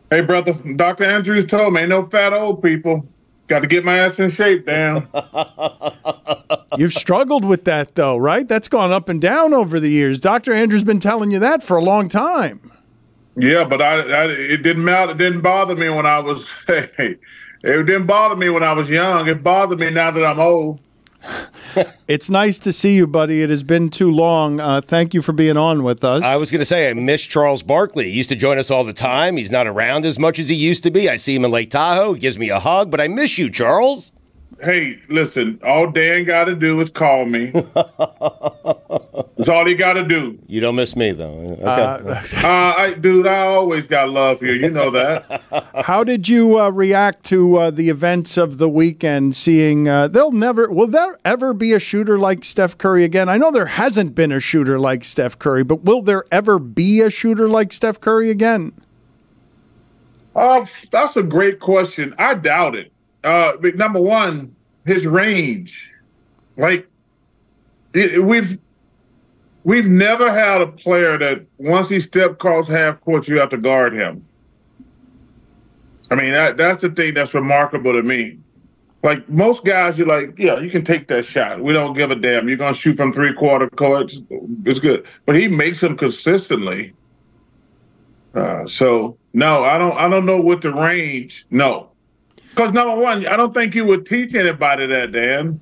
Hey, brother, Dr. Andrews told me, ain't no fat old people. Got to get my ass in shape, Dan. You've struggled with that, though, right? That's gone up and down over the years. Dr. Andrews been telling you that for a long time. Yeah, but it didn't matter. It didn't bother me when I was. It didn't bother me when I was young. It bothered me now that I'm old. It's nice to see you, buddy. It has been too long. Thank you for being on with us. I was going to say, I miss Charles Barkley. He used to join us all the time. He's not around as much as he used to be. I see him in Lake Tahoe. He gives me a hug, but I miss you, Charles. Hey, listen, all Dan got to do is call me. That's all he got to do. You don't miss me, though. Okay. Dude, I always got love here. You know that. How did you react to the events of the weekend, seeing will there ever be a shooter like Steph Curry again? I know there hasn't been a shooter like Steph Curry, but will there ever be a shooter like Steph Curry again? That's a great question. I doubt it. Number one, his range. Like, we've never had a player that once he steps across half court, you have to guard him. I mean, that's the thing that's remarkable to me. Like, most guys, you're like, yeah, you can take that shot. We don't give a damn. You're going to shoot from three-quarter court. It's good. But he makes them consistently. So, no, I don't know what the range. No. Because number one, I don't think you would teach anybody that, Dan.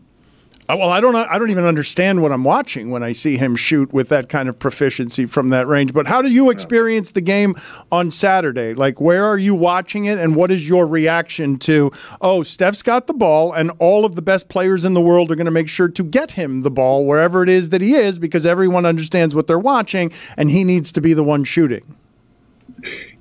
Well, I don't even understand what I'm watching when I see him shoot with that kind of proficiency from that range. But how do you experience the game on Saturday? Like, where are you watching it, and what is your reaction to, Steph's got the ball, and all of the best players in the world are going to make sure to get him the ball wherever it is that he is, because everyone understands what they're watching, and he needs to be the one shooting?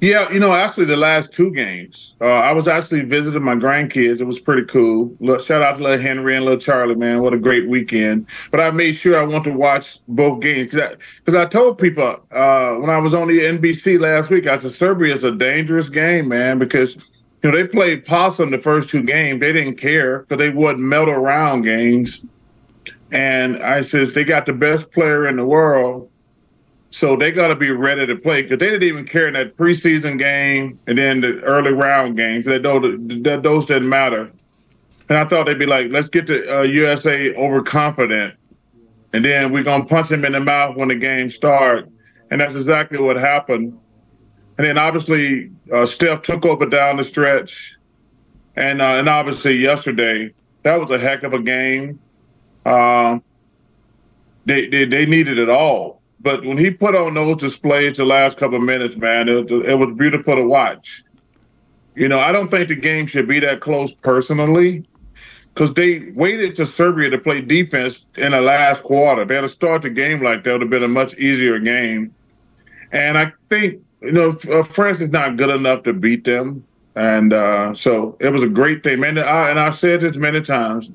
Yeah, actually the last two games, I was actually visiting my grandkids. It was pretty cool. Shout out to little Henry and little Charlie, man. What a great weekend. But I made sure I want to watch both games because I told people when I was on the NBC last week, I said Serbia is a dangerous game, man, because they played possum the first two games. They didn't care because they wouldn't melt around games. And I says they got the best player in the world. So they got to be ready to play because they didn't even care in that preseason game and then the early round games. Those didn't matter. And I thought they'd be like, let's get the USA overconfident, and then we're going to punch them in the mouth when the game starts. And that's exactly what happened. And then obviously Steph took over down the stretch. And obviously yesterday, that was a heck of a game. They needed it all. But when he put on those displays the last couple of minutes, man, it was beautiful to watch. I don't think the game should be that close personally because they waited to Serbia to play defense in the last quarter. They had to start the game like that. It would have been a much easier game. And I think, France is not good enough to beat them. And so it was a great thing. Man, and I've said this many times,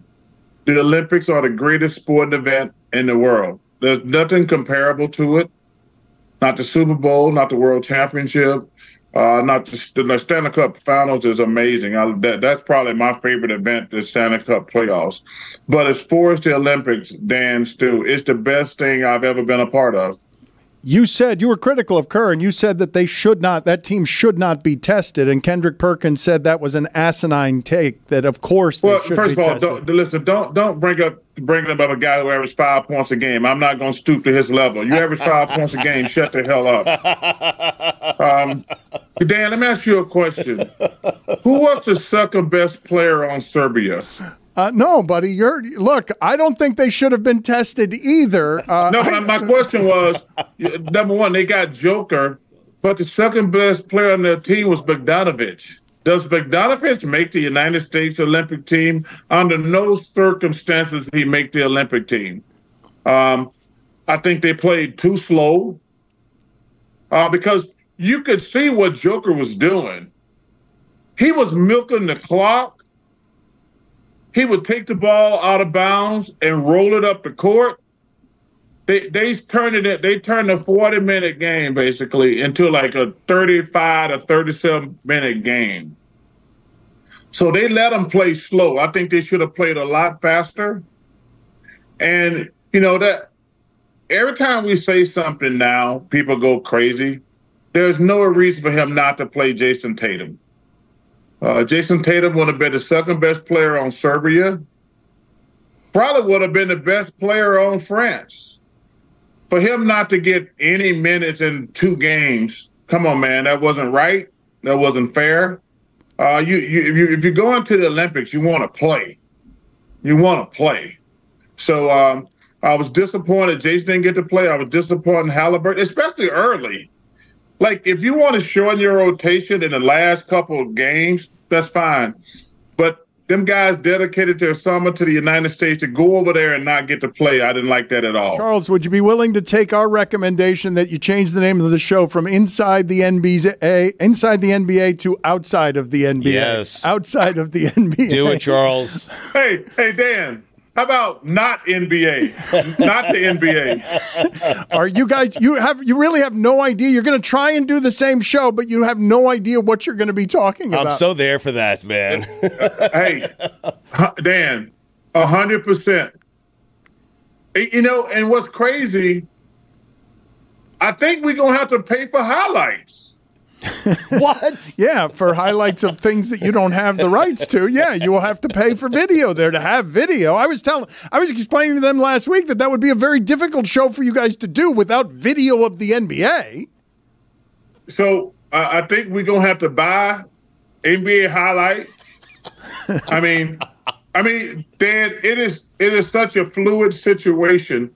the Olympics are the greatest sporting event in the world. There's nothing comparable to it. Not the Super Bowl, not the World Championship, not the Stanley Cup Finals is amazing. That's probably my favorite event, the Stanley Cup playoffs. But as far as the Olympics, Dan, Stu, it's the best thing I've ever been a part of. you said you were critical of Kerr, and you said that that team should not be tested. And Kendrick Perkins said that was an asinine take. That of course they should be tested. Don't bring up a guy who averaged 5 points a game. I'm not going to stoop to his level. You average 5 points a game. Shut the hell up. Dan, let me ask you a question. Who was the second best player on Serbia? No, buddy. Look, I don't think they should have been tested either. My question was, number one, they got Joker, but the second best player on their team was Bogdanovic. Does Bogdanovic make the United States Olympic team? Under no circumstances did he make the Olympic team. I think they played too slow because you could see what Joker was doing. He was milking the clock. He would take the ball out of bounds and roll it up the court. They turned a 40-minute game basically into like a 35 to 37-minute game. So they let them play slow. I think they should have played a lot faster. And that every time we say something now, people go crazy. There's no reason for him not to play Jason Tatum. Jason Tatum would have been the second best player on Serbia. Probably would have been the best player on France. For him not to get any minutes in 2 games, come on, man, that wasn't right. That wasn't fair. If you go into the Olympics, you want to play. You want to play. So I was disappointed Jason didn't get to play. I was disappointed in Halliburton, especially early. Like, if you want to shorten your rotation in the last couple of games, that's fine. But them guys dedicated their summer to the United States to go over there and not get to play. I didn't like that at all. Charles, would you be willing to take our recommendation that you change the name of the show from Inside the NBA to Outside of the NBA? Yes. Really of the NBA. Do it, Charles. Hey, Dan. How about not NBA? Not the NBA. Are you guys? You really have no idea. You're going to try and do the same show, but you have no idea what you're going to be talking about. I'm so there for that, man. Hey, Dan, 100%. And what's crazy? I think we're gonna have to pay for highlights. What? Yeah, for highlights of things that you don't have the rights to. Yeah, you will have to pay for video there to have video. I was explaining to them last week that would be a very difficult show for you guys to do without video of the NBA. So I think we're gonna have to buy NBA highlights. I mean, Dan, it is such a fluid situation.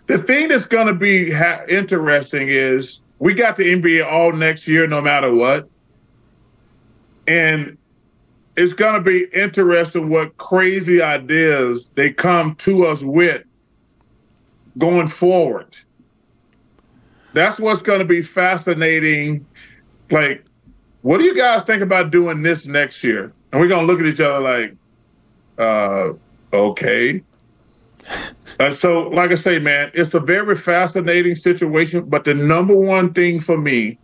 The thing that's gonna be interesting is, we got the NBA all next year, no matter what. And it's going to be interesting what crazy ideas they come to us with going forward. That's what's going to be fascinating. Like, what do you guys think about doing this next year? And we're going to look at each other like, okay. So, like I say, man, it's a very fascinating situation. But the number one thing for me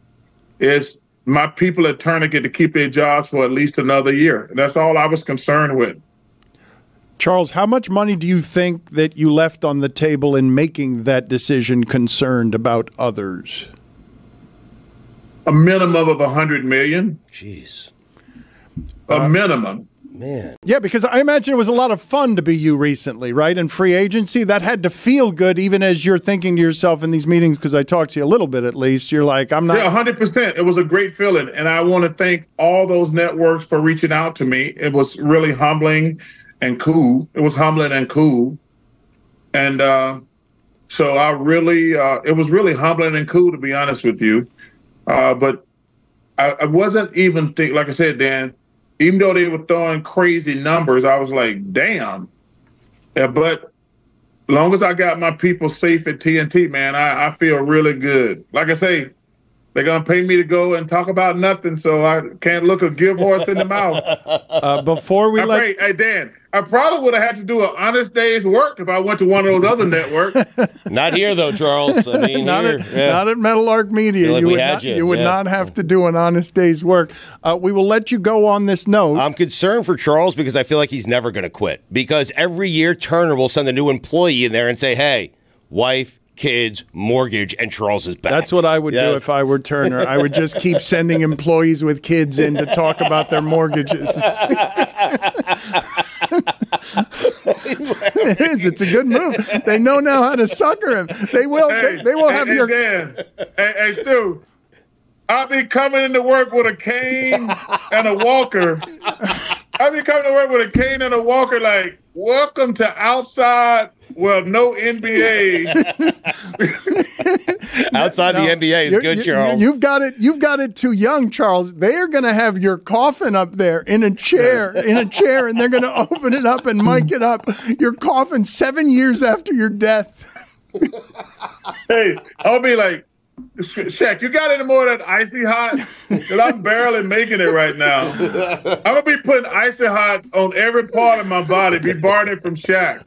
is my people at Turner get to keep their jobs for at least another year. And that's all I was concerned with. Charles, how much money do you think that you left on the table in making that decision concerned about others? A minimum of $100 million. Jeez. A minimum. Man. Yeah, because I imagine it was a lot of fun to be you recently, right? In free agency, that had to feel good even as you're thinking to yourself in these meetings, because I talked to you a little bit at least. You're like, I'm not. Yeah, 100%. It was a great feeling. And I want to thank all those networks for reaching out to me. It was really humbling and cool. It was humbling and cool. And so I really, it was really humbling and cool, to be honest with you. But I wasn't even like I said, Dan, even though they were throwing crazy numbers, I was like, damn. Yeah, but as long as I got my people safe at TNT, man, I feel really good. Like I say, they're going to pay me to go and talk about nothing, so I can't look a give horse in the mouth. Hey, Dan, I probably would have had to do an honest day's work if I went to one of those other networks. Not here, though, Charles. I mean, not at Metal Arc Media. Like you would not have to do an honest day's work. We will let you go on this note. I'm concerned for Charles because I feel like he's never going to quit. Because every year, Turner will send a new employee in there and say, hey, wife, kids, mortgage, and Charles is back. That's what I would do if I were Turner. I would just keep sending employees with kids in to talk about their mortgages. It is. It's a good move. They know now how to sucker him. They will. They will have your. Dan, hey, Stu. I'll be coming into work with a cane and a walker. I'll be coming to work with a cane and a walker, like, welcome to outside. Well, no NBA. Outside the NBA is good, Charles. You've got it too young, Charles. They're going to have your coffin up there in a chair, and they're going to open it up and mic it up. Your coffin 7 years after your death. Hey, I'll be like, Shaq, you got any more of that icy hot? Because I'm barely making it right now. I'm going to be putting icy hot on every part of my body, be borrowing it from Shaq.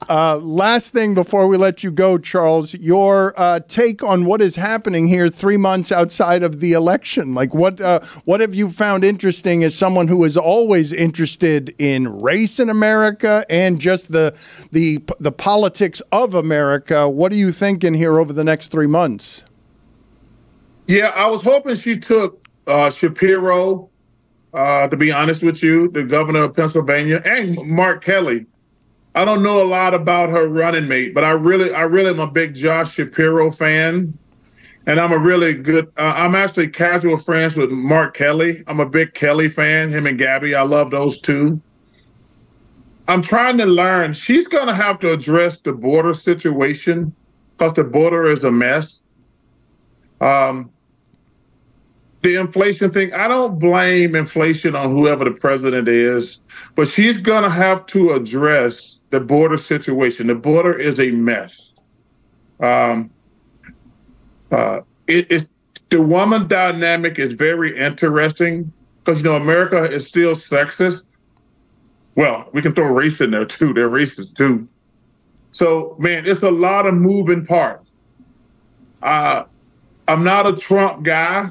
Last thing before we let you go, Charles, your take on what is happening here 3 months outside of the election. Like, what have you found interesting as someone who is always interested in race in America and just the politics of America? What are you thinking here over the next 3 months? Yeah, I was hoping she took Shapiro, to be honest with you, the governor of Pennsylvania, and Mark Kelly. I don't know a lot about her running mate, but I really am a big Josh Shapiro fan. And I'm a really good, I'm actually casual friends with Mark Kelly. I'm a big Kelly fan, him and Gabby. I love those two. I'm trying to learn. She's going to have to address the border situation because the border is a mess. The inflation thing, I don't blame inflation on whoever the president is, but she's going to have to address the border situation. The border is a mess. The woman dynamic is very interesting because, America is still sexist. Well, we can throw race in there too. They're racist too. So, man, it's a lot of moving parts. I'm not a Trump guy.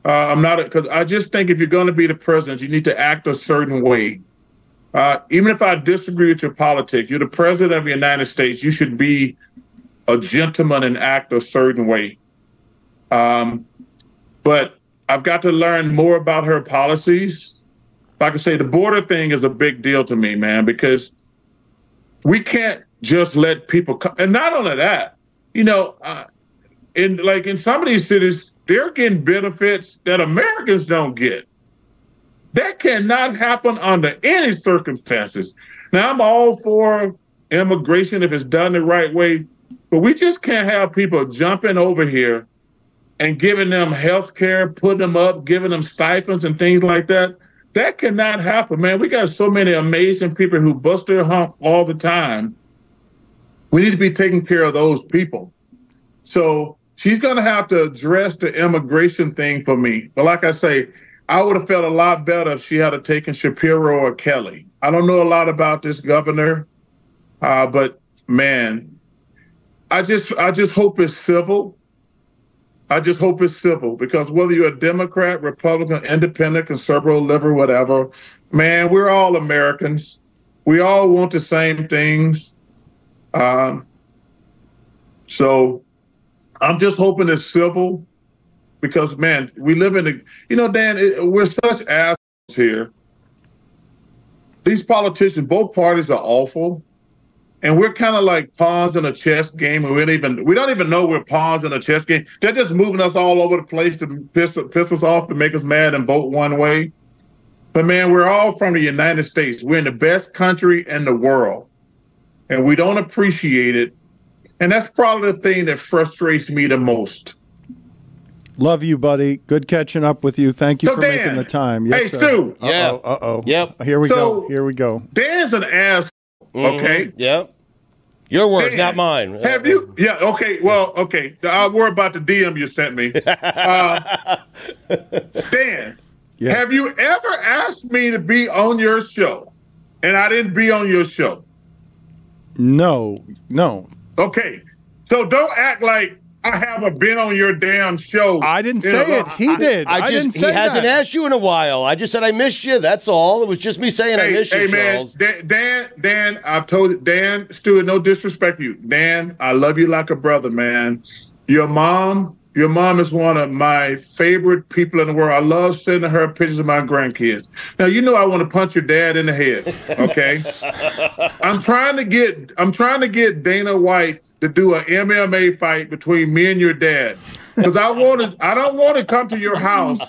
I'm not, because I just think if you're going to be the president, you need to act a certain way. Even if I disagree with your politics, you're the president of the United States. You should be a gentleman and act a certain way. But I've got to learn more about her policies. Like I say, the border thing is a big deal to me, man, because we can't just let people come. And not only that, in some of these cities, they're getting benefits that Americans don't get. That cannot happen under any circumstances. Now, I'm all for immigration if it's done the right way, but we just can't have people jumping over here and giving them health care, putting them up, giving them stipends and things like that. That cannot happen, man. We got so many amazing people who bust their hump all the time. We need to be taking care of those people. So she's going to have to address the immigration thing for me. But like I say, I would have felt a lot better if she had taken Shapiro or Kelly. I don't know a lot about this governor, but man, I just hope it's civil. I just hope it's civil because whether you're a Democrat, Republican, Independent, Conservative, Liberal, whatever, man, we're all Americans. We all want the same things. So I'm just hoping it's civil because, man, we live in Dan, we're such assholes here. These politicians, both parties are awful. And we're kind of like pawns in a chess game. And we don't even know we're pawns in a chess game. They're just moving us all over the place to piss us off, to make us mad and vote one way. But, man, we're all from the United States. We're in the best country in the world. And we don't appreciate it. And that's probably the thing that frustrates me the most. Love you, buddy. Good catching up with you. Thank you for making the time. Yes, hey, Stu. Yeah. Uh-oh. Yep. Here we go. Dan's an ass. Okay. Yep. Your words, Dan, not mine. Have you? Yeah. Okay. Well, okay. I'll worry about the DM you sent me. Dan, have you ever asked me to be on your show and I didn't be on your show? No. Okay. So don't act like I haven't been on your damn show. I didn't say it. He did. I didn't say he hasn't that. asked you in a while. I just said I missed you. That's all. It was just me saying I missed you, Charles. Dan, I've told you, Dan, Stuart, no disrespect to you. Dan, I love you like a brother, man. Your mom is one of my favorite people in the world. I love sending her pictures of my grandkids. Now, you know I want to punch your dad in the head, okay? I'm trying to get Dana White to do an MMA fight between me and your dad. Because I don't want to come to your house.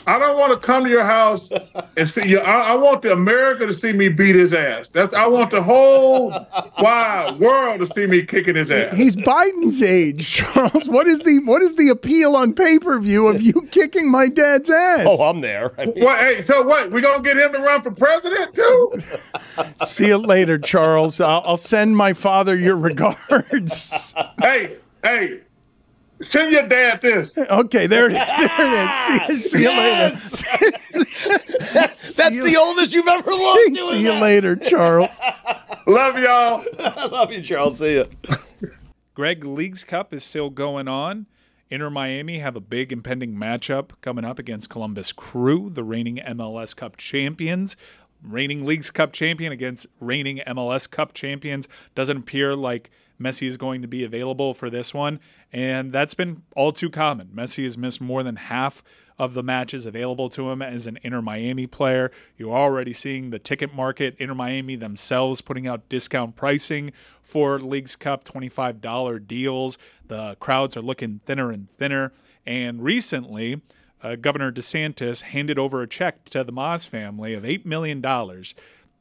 I don't want to come to your house and see you. I want the America to see me beat his ass. I want the whole wide world to see me kicking his ass. He's Biden's age, Charles. What is the appeal on pay-per-view of you kicking my dad's ass? Oh, I'm there. So what? We gonna get him to run for president too? See you later, Charles. I'll send my father your regards. Hey. Send your dad this. Okay, there it is. See you later. That's the oldest you've ever looked. See you later, Charles. Love y'all. I love you, Charles. See you. Greg, Leagues Cup is still going on. Inter Miami have a big impending matchup coming up against Columbus Crew, the reigning MLS Cup champions. Reigning Leagues Cup champion against reigning MLS Cup champions. Doesn't appear like Messi is going to be available for this one, and that's been all too common. Messi has missed more than half of the matches available to him as an Inter Miami player. You're already seeing the ticket market, Inter Miami themselves putting out discount pricing for Leagues Cup, $25 deals. The crowds are looking thinner and thinner, and recently Governor DeSantis handed over a check to the Moss family of $8 million.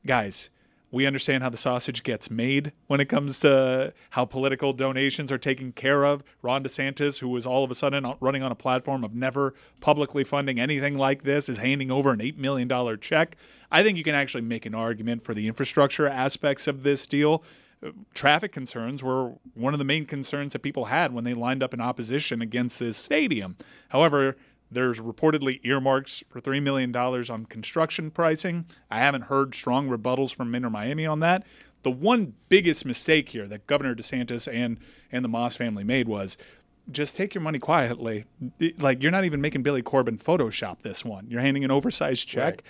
Guys, we understand how the sausage gets made when it comes to how political donations are taken care of. Ron DeSantis, who was all of a sudden running on a platform of never publicly funding anything like this, is handing over an $8 million check. I think you can actually make an argument for the infrastructure aspects of this deal. Traffic concerns were one of the main concerns that people had when they lined up in opposition against this stadium. However, there's reportedly earmarks for $3 million on construction pricing. I haven't heard strong rebuttals from Inter Miami on that. The one biggest mistake here that Governor DeSantis and the Moss family made was just take your money quietly. Like, you're not even making Billy Corbin Photoshop this one. You're handing an oversized check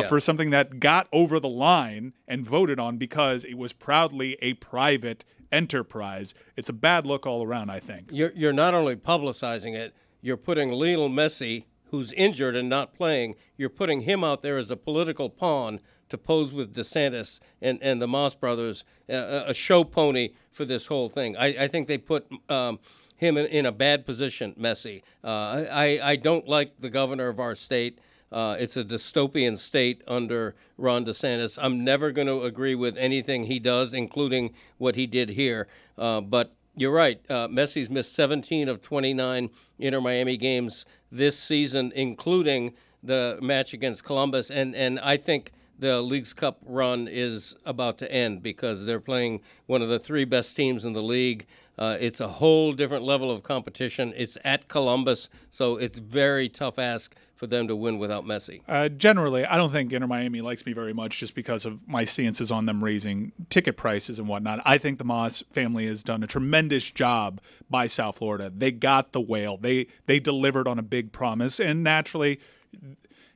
for something that got over the line and voted on because it was proudly a private enterprise. It's a bad look all around, I think. You're not only publicizing it, you're putting Lionel Messi, who's injured and not playing, you're putting him out there as a political pawn to pose with DeSantis and the Moss brothers, a show pony for this whole thing. I think they put him in a bad position, Messi. I don't like the governor of our state. It's a dystopian state under Ron DeSantis. I'm never going to agree with anything he does, including what he did here. But you're right. Messi's missed 17 of 29 Inter Miami games this season, including the match against Columbus. And I think the Leagues Cup run is about to end because they're playing one of the three best teams in the league. It's a whole different level of competition. It's at Columbus, so it's very tough ask for them to win without Messi. Generally, I don't think Inter Miami likes me very much just because of my stances on them raising ticket prices and whatnot. I think the Moss family has done a tremendous job by South Florida. They got the whale. They delivered on a big promise, and naturally,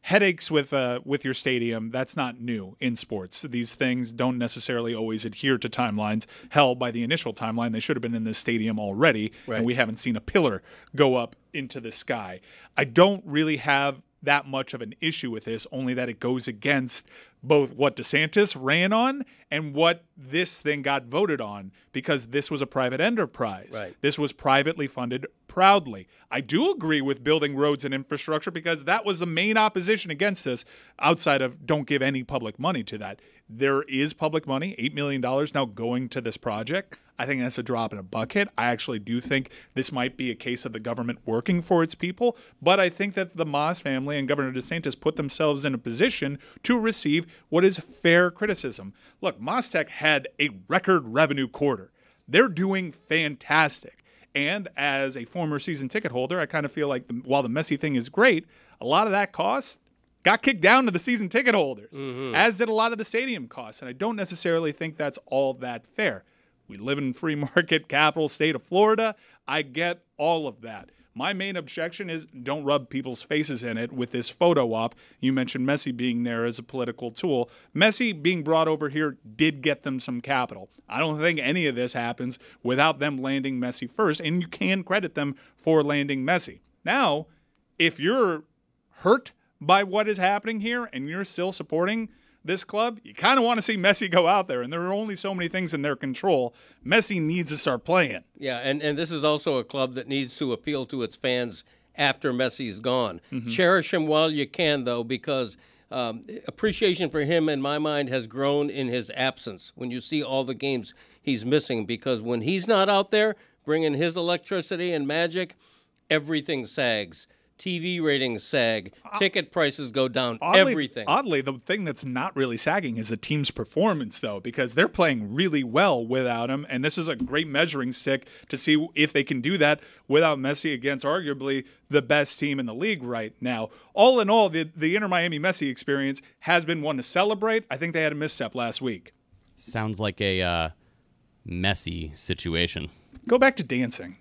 headaches with your stadium, that's not new in sports. These things don't necessarily always adhere to timelines. Hell, by the initial timeline, they should have been in this stadium already, and we haven't seen a pillar go up into the sky. I don't really have that much of an issue with this, only that it goes against both what DeSantis ran on and what this thing got voted on, because this was a private enterprise. Right. This was privately funded proudly. I do agree with building roads and infrastructure because that was the main opposition against this, outside of don't give any public money to that. There is public money, $8 million now going to this project. I think that's a drop in a bucket. I actually do think this might be a case of the government working for its people, but I think that the Moss family and Governor DeSantis put themselves in a position to receive what is fair criticism. Look, Moss Tech had a record revenue quarter. They're doing fantastic. And as a former season ticket holder, I kind of feel like while the Messi thing is great, a lot of that cost got kicked down to the season ticket holders, as did a lot of the stadium costs. And I don't necessarily think that's all that fair. We live in free market capital state of Florida. I get all of that. My main objection is don't rub people's faces in it with this photo op. You mentioned Messi being there as a political tool. Messi being brought over here did get them some capital. I don't think any of this happens without them landing Messi first, and you can credit them for landing Messi. Now, if you're hurt by what is happening here and you're still supporting this club, you kind of want to see Messi go out there, and there are only so many things in their control. Messi needs to start playing. Yeah, and this is also a club that needs to appeal to its fans after Messi's gone. Mm-hmm. Cherish him while you can, though, because appreciation for him, in my mind, has grown in his absence when you see all the games he's missing, because when he's not out there bringing his electricity and magic, everything sags. TV ratings sag, ticket prices go down, everything. Oddly, the thing that's not really sagging is the team's performance, though, because they're playing really well without him, and this is a great measuring stick to see if they can do that without Messi against arguably the best team in the league right now. All in all, the Inter Miami Messi experience has been one to celebrate. I think they had a misstep last week. Sounds like a messy situation. Go back to dancing.